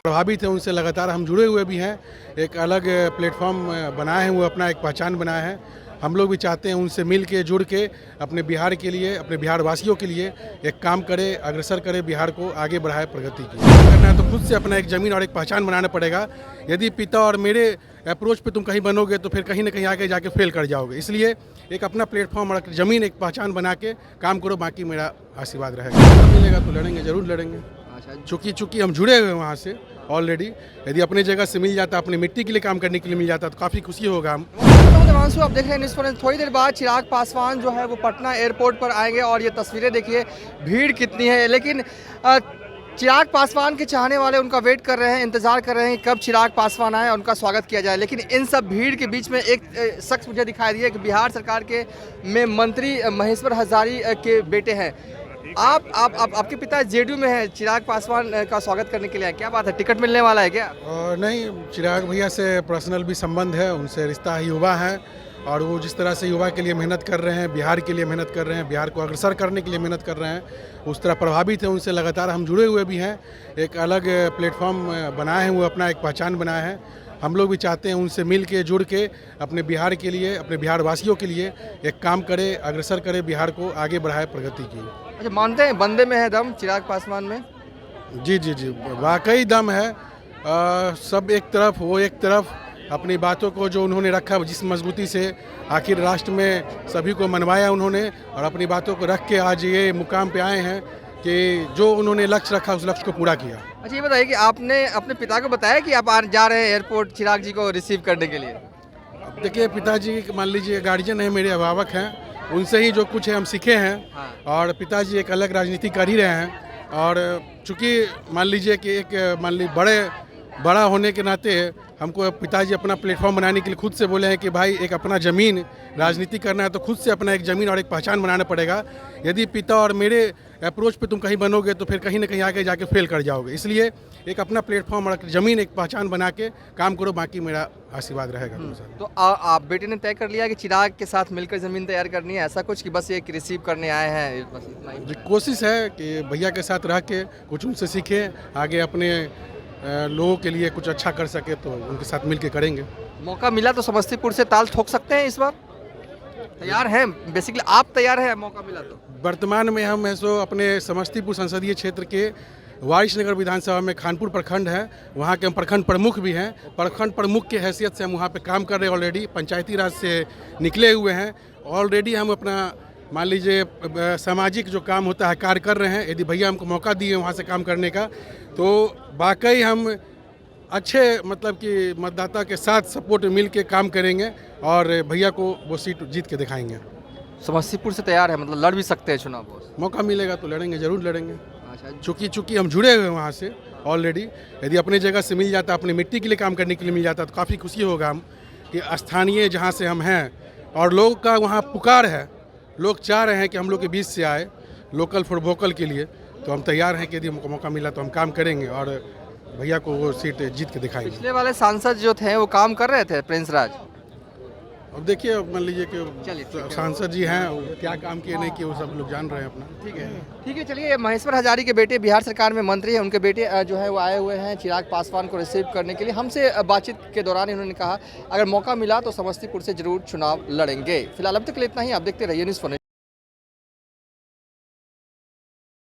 प्रभावित हैं उनसे लगातार हम जुड़े हुए भी हैं। एक अलग प्लेटफॉर्म बनाए हैं, वो अपना एक पहचान बनाया है। हम लोग भी चाहते हैं उनसे मिल के जुड़ के अपने बिहार के लिए, अपने बिहार वासियों के लिए एक काम करे, अग्रसर करे, बिहार को आगे बढ़ाए, प्रगति की करना है तो खुद से अपना एक ज़मीन और एक पहचान बनाना पड़ेगा। यदि पिता और मेरे अप्रोच पे तुम कहीं बनोगे तो फिर कहीं ना कहीं आगे जाके फेल कर जाओगे। इसलिए एक अपना प्लेटफॉर्म और ज़मीन, एक पहचान बना के काम करो, बाकी मेरा आशीर्वाद रहेगा। मिलेगा तो लड़ेंगे, जरूर लड़ेंगे। चूँकि हम जुड़े हुए हैं वहाँ से ऑलरेडी। यदि अपने जगह से मिल जाता, अपनी मिट्टी के लिए काम करने के लिए मिल जाता तो काफ़ी खुशी होगा हम। देवांशु, आप देख रहे हैं न्यूज़ फॉर। थोड़ी देर बाद चिराग पासवान जो है वो पटना एयरपोर्ट पर आएंगे और ये तस्वीरें देखिए, भीड़ कितनी है। लेकिन चिराग पासवान के चाहने वाले उनका वेट कर रहे हैं, इंतजार कर रहे हैं कब चिराग पासवान आए और उनका स्वागत किया जाए। लेकिन इन सब भीड़ के बीच में एक शख्स मुझे दिखाई दिया कि बिहार सरकार के में मंत्री महेश्वर हजारी के बेटे हैं। आपके पिता जेडीयू में है, चिराग पासवान का स्वागत करने के लिए आए। क्या बात है, टिकट मिलने वाला है क्या? नहीं, चिराग भैया से पर्सनल भी संबंध है, उनसे रिश्ता ही युवा है और वो जिस तरह से युवा के लिए मेहनत कर रहे हैं, बिहार के लिए मेहनत कर रहे हैं, बिहार को अग्रसर करने के लिए मेहनत कर रहे हैं, उस तरह प्रभावित हैं उनसे लगातार हम जुड़े हुए भी हैं। एक अलग प्लेटफॉर्म बनाए हैं, वो अपना एक पहचान बनाया है। हम लोग भी चाहते हैं उनसे मिल के जुड़ के अपने बिहार के लिए, अपने बिहार वासियों के लिए एक काम करे, अग्रसर करे, बिहार को आगे बढ़ाए, प्रगति की। अच्छा, मानते हैं बंदे में है दम चिराग पासवान में? जी जी जी, वाकई दम है। सब एक तरफ, वो एक तरफ। अपनी बातों को जो उन्होंने रखा, जिस मजबूती से आखिर राष्ट्र में सभी को मनवाया उन्होंने, और अपनी बातों को रख के आज ये मुकाम पे आए हैं कि जो उन्होंने लक्ष्य रखा उस लक्ष्य को पूरा किया। अच्छा, ये बताइए कि आपने अपने पिता को बताया कि आप जा रहे हैं एयरपोर्ट चिराग जी को रिसीव करने के लिए? अब देखिए, पिताजी मान लीजिए गार्जियन है, मेरे अभिभावक हैं, उनसे ही जो कुछ है हम सीखे हैं। हाँ। और पिताजी एक अलग राजनीति कर ही रहे हैं और चूँकि मान लीजिए कि एक बड़ा होने के नाते हमको पिताजी अपना प्लेटफॉर्म बनाने के लिए खुद से बोले हैं कि भाई एक अपना ज़मीन, राजनीति करना है तो खुद से अपना एक ज़मीन और एक पहचान बनाना पड़ेगा। यदि पिता और मेरे अप्रोच पे तुम कहीं बनोगे तो फिर कहीं ना कहीं आगे जाके फेल कर जाओगे। इसलिए एक अपना प्लेटफॉर्म और ज़मीन, एक पहचान बना के काम करो, बाकी मेरा आशीर्वाद रहेगा। तो आप बेटे ने तय कर लिया कि चिराग के साथ मिलकर ज़मीन तैयार करनी है, ऐसा कुछ कि बस ये रिसीव करने आए हैं, बस इतना ही? कोशिश है कि भैया के साथ रह के कुछ उनसे सीखें, आगे अपने लोगों के लिए कुछ अच्छा कर सके तो उनके साथ मिल के करेंगे। मौका मिला तो समस्तीपुर से ताल ठोक सकते हैं इस बार? तैयार हैं बेसिकली, आप तैयार हैं मौका मिला तो? वर्तमान में हम ऐसो अपने समस्तीपुर संसदीय क्षेत्र के वारिसनगर विधानसभा में खानपुर प्रखंड है, वहाँ के हम प्रखंड प्रमुख भी हैं। प्रखंड प्रमुख की हैसियत से हम वहाँ पे काम कर रहे हैं। ऑलरेडी पंचायती राज से निकले हुए हैं। ऑलरेडी हम अपना मान लीजिए सामाजिक जो काम होता है कार्य कर रहे हैं। यदि भैया हमको मौका दिए वहाँ से काम करने का तो वाकई हम अच्छे मतलब कि मतदाता के साथ सपोर्ट मिल के काम करेंगे और भैया को वो सीट जीत के दिखाएंगे। समस्तीपुर से तैयार है, मतलब लड़ भी सकते हैं चुनाव? मौका मिलेगा तो लड़ेंगे, जरूर लड़ेंगे। अच्छा, चूँकि हम जुड़े हुए हैं वहाँ से ऑलरेडी। यदि अपने जगह से मिल जाता, अपनी मिट्टी के लिए काम करने के लिए मिल जाता तो काफ़ी खुशी होगा हम कि स्थानीय जहाँ से हम हैं और लोग का वहाँ पुकार है, लोग चाह रहे हैं कि हम लोग के बीच से आए लोकल फॉर वोकल के लिए, तो हम तैयार हैं कि यदि हमको मौका मिला तो हम काम करेंगे और भैया को वो सीट जीत के दिखाएंगे। पिछले वाले सांसद जो थे वो काम कर रहे थे, प्रिंस राज। अब देखिए, मान लीजिए कि सांसद जी हैं, वो क्या काम किए नहीं किए वो सब लोग जान रहे हैं अपना। ठीक है, चलिए। महेश्वर हजारी के बेटे बिहार सरकार में मंत्री हैं, उनके बेटे जो है वो आए हुए हैं चिराग पासवान को रिसीव करने के लिए। हमसे बातचीत के दौरान इन्होंने कहा अगर मौका मिला तो समस्तीपुर से जरूर चुनाव लड़ेंगे। फिलहाल अब तक के लिए इतना ही। आप देखते रहिए न्यूज़ फॉर।